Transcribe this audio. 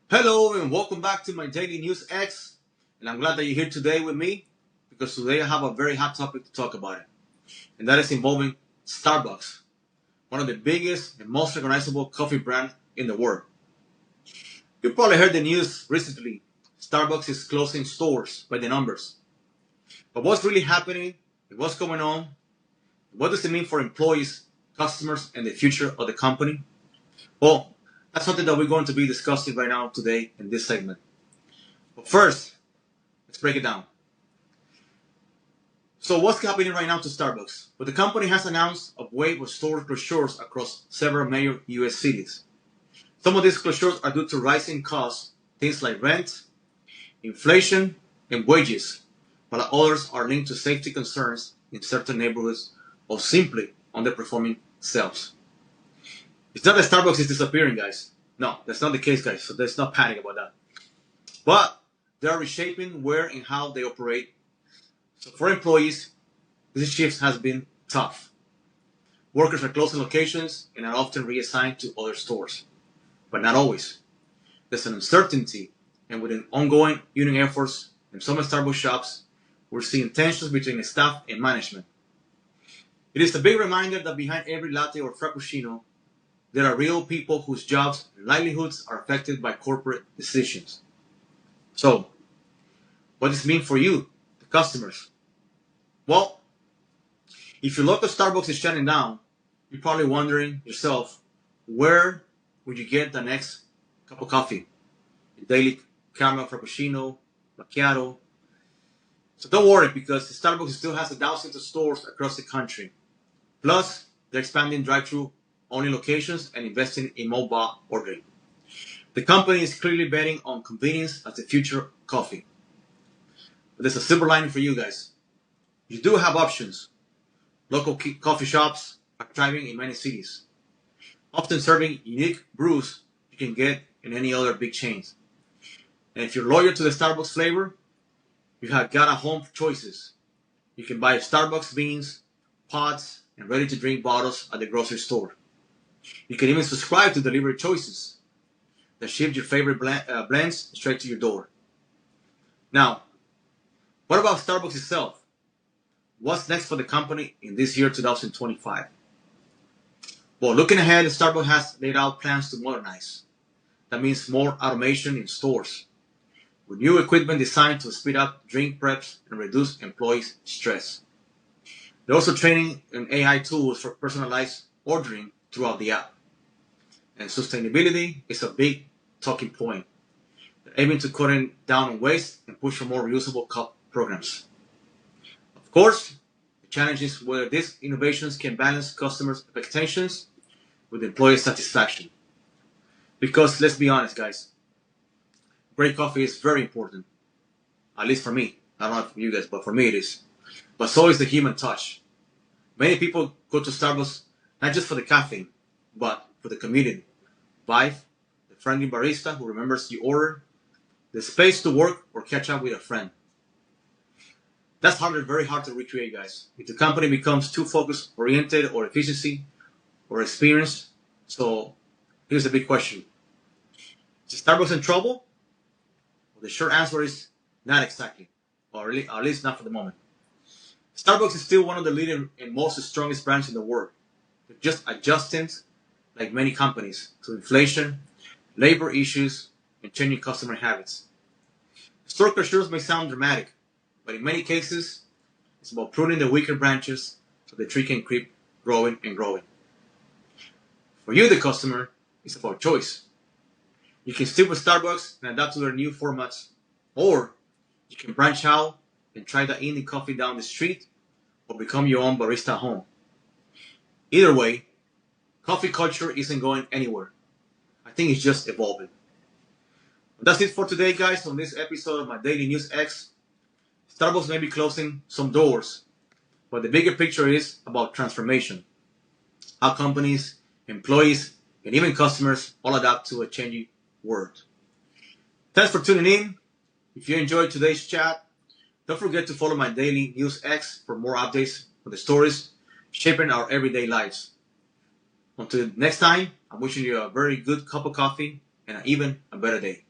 Hello and welcome back to my Daily News X. And I'm glad that you're here today with me because today I have a very hot topic to talk about it. And that is involving Starbucks, one of the biggest and most recognizable coffee brands in the world. You probably heard the news recently. Starbucks is closing stores by the numbers. But what's really happening? What's going on? What does it mean for employees, customers, and the future of the company? Well, that's something that we're going to be discussing right now today in this segment. But first, let's break it down. So what's happening right now to Starbucks? Well, the company has announced a wave of store closures across several major US cities. Some of these closures are due to rising costs, things like rent, inflation, and wages, while others are linked to safety concerns in certain neighborhoods or simply underperforming sales. It's not that Starbucks is disappearing, guys. No, that's not the case, guys. So there's no panic about that. But they are reshaping where and how they operate. So for employees, this shift has been tough. Workers are closing locations and are often reassigned to other stores. But not always. There's an uncertainty, and with an ongoing union efforts in some Starbucks shops, we're seeing tensions between staff and management. It is a big reminder that behind every latte or frappuccino, there are real people whose jobs and livelihoods are affected by corporate decisions. So, what does it mean for you, the customers? Well, if your local Starbucks is shutting down, you're probably wondering yourself, where would you get the next cup of coffee? Your daily caramel frappuccino, macchiato. So don't worry, because Starbucks still has thousands of stores across the country. Plus, they're expanding drive-through only locations and investing in mobile ordering. The company is clearly betting on convenience as the future of coffee. But there's a silver lining for you guys. You do have options. Local coffee shops are thriving in many cities, often serving unique brews you can get in any other big chains. And if you're loyal to the Starbucks flavor, you have got at-home choices. You can buy Starbucks beans, pods, and ready-to-drink bottles at the grocery store. You can even subscribe to delivery choices that ship your favorite blends straight to your door. Now, what about Starbucks itself? What's next for the company in this year 2025? Well, looking ahead, Starbucks has laid out plans to modernize. That means more automation in stores, with new equipment designed to speed up drink preps and reduce employees' stress. They're also training in AI tools for personalized ordering throughout the app. And sustainability is a big talking point. They're aiming to cut down on waste and push for more reusable cup programs. Of course, the challenge is whether these innovations can balance customers' expectations with employee satisfaction. Because let's be honest, guys, great coffee is very important. At least for me. I don't know for you guys, but for me it is. But so is the human touch. Many people go to Starbucks not just for the caffeine, but for the community. Vibe, the friendly barista who remembers your order, the space to work or catch up with a friend. That's very hard to recreate, guys. If the company becomes too focus oriented or efficiency or experience, so here's a big question. Is Starbucks in trouble? Well, the short answer is not exactly, or at least not for the moment. Starbucks is still one of the leading and most strongest brands in the world. They're just adjusting, like many companies, to inflation, labor issues, and changing customer habits. Store closures may sound dramatic, but in many cases, it's about pruning the weaker branches so the tree can keep growing and growing. For you, the customer, it's about choice. You can stick with Starbucks and adapt to their new formats, or you can branch out and try the indie coffee down the street or become your own barista at home. Either way, coffee culture isn't going anywhere. I think it's just evolving. But that's it for today, guys, on this episode of my Daily News X. Starbucks may be closing some doors, but the bigger picture is about transformation. How companies, employees, and even customers all adapt to a changing world. Thanks for tuning in. If you enjoyed today's chat, don't forget to follow my Daily News X for more updates on the stories shaping our everyday lives. Until next time, I'm wishing you a very good cup of coffee and even a better day.